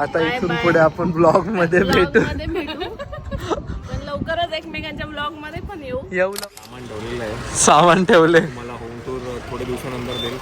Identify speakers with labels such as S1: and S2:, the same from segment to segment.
S1: आता इथून पुढे आपण ब्लॉग मध्ये भेटू.
S2: पण लवकरच एकमेकांच्या ब्लॉग मध्ये पण येऊ.
S1: सामान ठेवलेलं आहे. सामान ठेवले.
S3: मला होम टूर थोडे दिवसानंतर देईल.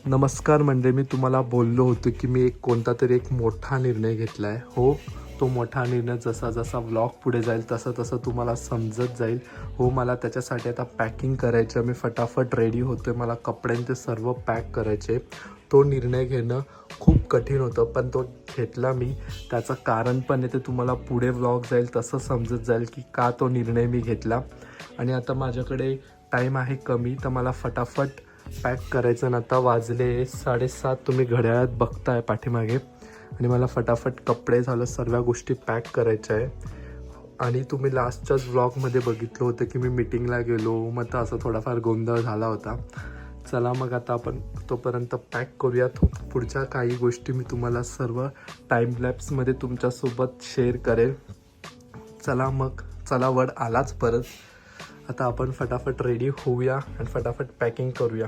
S1: नमस्कार म्हणजे मी तुम्हाला बोललो होतो की मी कोणता तरी एक मोठा निर्णय घेतला आहे. हो, तो मोठा निर्णय जसा जसा व्लॉग पुढे जाईल तसं तसं तुम्हाला समजत जाईल. हो, मला त्याच्यासाठी आता पॅकिंग करायचं. मी फटाफट रेडी होतो. मला कपड्यांचे सर्व पॅक करायचे. तो निर्णय घेणं खूप कठीण होतं, पण तो घेतला मी. त्याचं कारण पण आहे, ते तुम्हाला पुढे व्लॉग जाईल तसं समजत जाईल की का तो निर्णय मी घेतला. आणि आता माझ्याकडे टाईम आहे कमी, तर मला फटाफट पॅक करायचं. आता वाजले 7:30. तुम्ही घड्याळात बघताय पाठीमागे. आणि मला फटाफट कपडे झालं, सर्व गोष्टी पॅक करायच्या आहे. आणि तुम्ही लास्टच्याच व्लॉगमध्ये बघितलं होतं की मी मीटिंगला गेलो, मग तर असं थोडाफार गोंधळ झाला होता. चला मग आता आपण तोपर्यंत पॅक करूयात. पुढच्या काही गोष्टी मी तुम्हाला सर्व टाईमलॅप्समध्ये तुमच्यासोबत शेअर करेल. चला मग, चला वड आलाच परत. आता आपण फटाफट रेडी होऊया आणि फटाफट पॅकिंग करूया.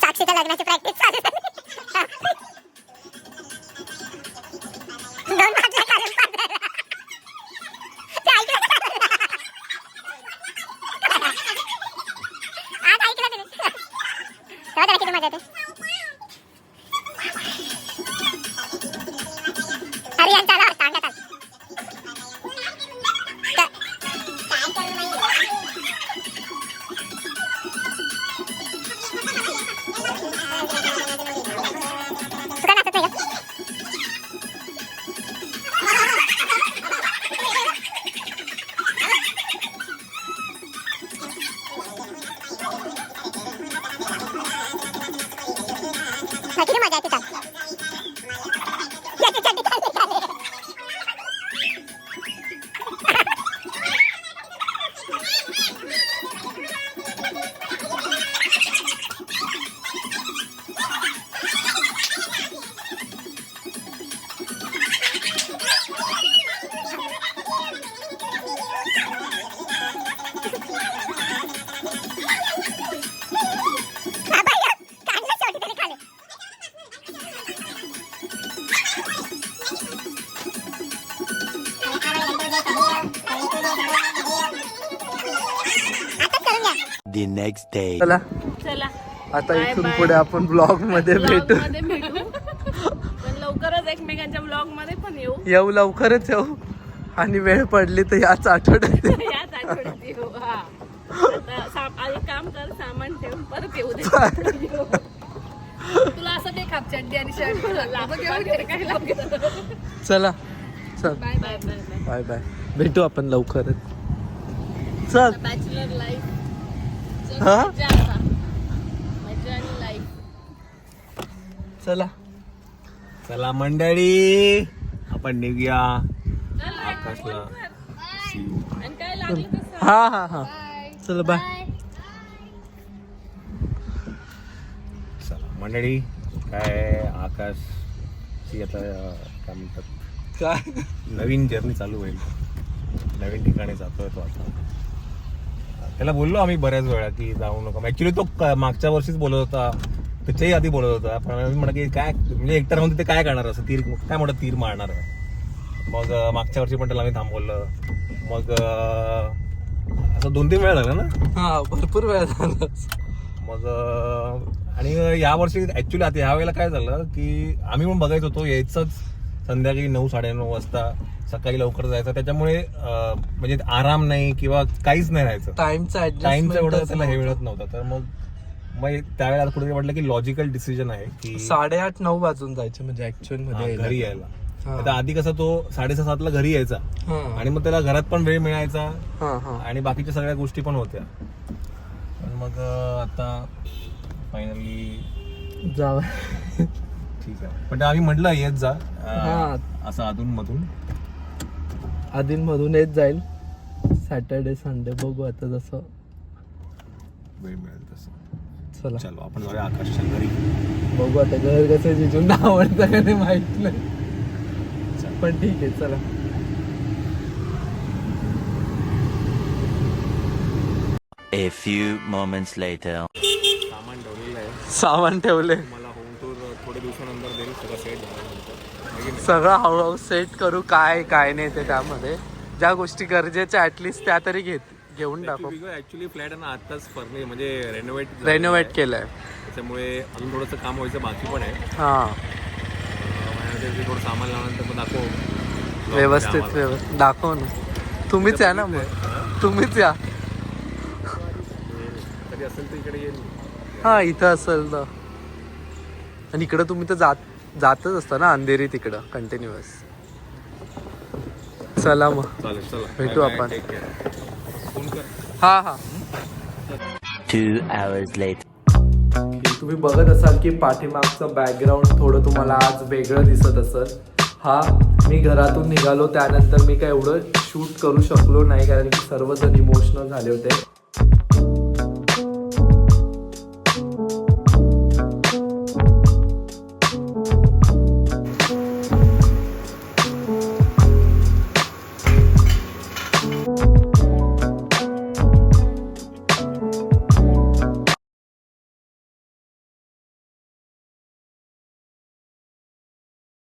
S4: साक्षीच्या लग्नाची प्रॅक्टिस चालू झाली. दोन बाटल्या काढून पाजरायला. ते ऐकलं का? आज ऐकलं तुम्ही? तेव्हा त्याला किती मजा येते. अरे यांचा आला वाटतं अंगात. किती मजा येते.
S5: The next day.
S1: चला
S2: चला
S1: आता इथून पुढे आपण ब्लॉग मध्ये भेटू.
S2: पण लवकरच एकमेकांच्या ब्लॉग मध्ये पण
S1: येऊ लवकरच येऊ. आणि वेळ पडली तर याच आठवड्यात.
S2: याच आठवड्यात येऊ. हा, आधी काम कर, सामान ठेव, परत येऊ दे. तुला असं ते खाप चड्डी आणि शर्ट
S1: चला चल
S2: bye bye bye
S1: bye bye. भेटू आपण लवकरच. चल.
S2: बॅचलर लाईफ
S1: हा?
S2: मजा आणि लाईफ.
S1: चला.
S3: चला मंडळी आपण निघूया आकाशला.
S2: आणि काय लागलं तसं.
S1: हा हा हा चला बाय.
S3: चला मंडळी काय आकाशची आता काय म्हणतात
S1: काय
S3: नवीन जर्नी चालू होईल. नवीन ठिकाणी जातोय तो आता. त्याला बोललो आम्ही बऱ्याच वेळा की जाऊ नका. ऍक्च्युली तो मागच्या वर्षीच बोलत होता, त्याच्याही आधी बोलत होता. पण आम्ही म्हणा की काय म्हणजे एकतर म्हणतो ते काय करणार असं तीर काय म्हणतात तीर मारणार आहे. मग मागच्या वर्षी पण त्याला आम्ही थांबवलं. मग असं 2-3 वेळा झालं ना.
S1: हा भरपूर वेळ झाला.
S3: मग आणि या वर्षी ऍक्च्युली आता ह्या वेळेला काय झालं की आम्ही पण बघायचं होतो यायचंच संध्याकाळी 9-9:30 वाजता, सकाळी लवकर जायचं. त्याच्यामुळे म्हणजे आराम नाही किंवा काहीच नाही राहायचं. टाइमचं एवढं त्याला हे मिळत नव्हतं. तर मग त्यावेळेला कुठे वाटलं की लॉजिकल डिसिजन आहे की
S1: 8:30-9 वाजून जायचे म्हणजे ऍक्च्युअल मध्ये
S3: घरी यायला.
S1: हा.
S3: आता आधी कसं तो 6:30-7 घरी यायचा
S1: हा.
S3: आणि मग त्याला घरात पण वेळ मिळायचा
S1: हा हा
S3: आणि बाकीच्या सगळ्या गोष्टी पण होत्या. पण मग आता फायनली
S1: जावा.
S3: ठीक आहे. पण आम्ही म्हटलं येत जा
S1: हा.
S3: असं अधून मधून.
S1: मधून येत जाईल. सॅटर्डे संडे बघू आता जसं
S3: वेळ मिळेल तसं.
S1: चला
S3: चलो आपण जाऊया आकाशच्या घरी.
S1: बघू आता घर कसं जिजूंना आवडतं का नाही माहित नाही, पण ठीक आहे चला.
S5: A few moments later.
S3: सामान ठेवलेलं आहे.
S1: सामान ठेवले,
S3: मला होम टूर थोड्या दिवसानंतर देईल सगळं सेट झाल्यानंतर.
S1: सगळं हळूहळू सेट करू. काय काय नाही ते त्यामध्ये ज्या गोष्टी गरजेच्या ऍटलिस्ट त्या तरी घेऊन टाकू.
S3: ऍक्च्युली फ्लॅट आहे ना आताच फर्नी म्हणजे
S1: रेनोव्हेट केलंय
S3: त्याच्यामुळे अजून थोडंसं काम व्हायचं बाकी पण आहे.
S1: हा
S3: थोडं सामान लावल्यानंतर मग दाखव
S1: व्यवस्थित दाखव ना. तुम्हीच या ना मग, तुम्हीच या.
S3: कधी असेल तर इकडे येईल.
S1: हा इथं असेल तर. आणि इकडं तुम्ही तर जातच असता ना अंधेरी तिकडं कंटिन्युअस. चला मग
S3: चालेल चला
S1: भेटू आपण.
S3: Take care. फोन कर.
S1: हा हा.
S5: 2 hours later.
S1: तुम्ही बघत असाल की पाठीमागचं बॅकग्राऊंड थोडं तुम्हाला आज वेगळं दिसत असेल. हा मी घरातून निघालो त्यानंतर मी काय एवढं शूट करू शकलो नाही कारण की सर्वजण इमोशनल झाले होते.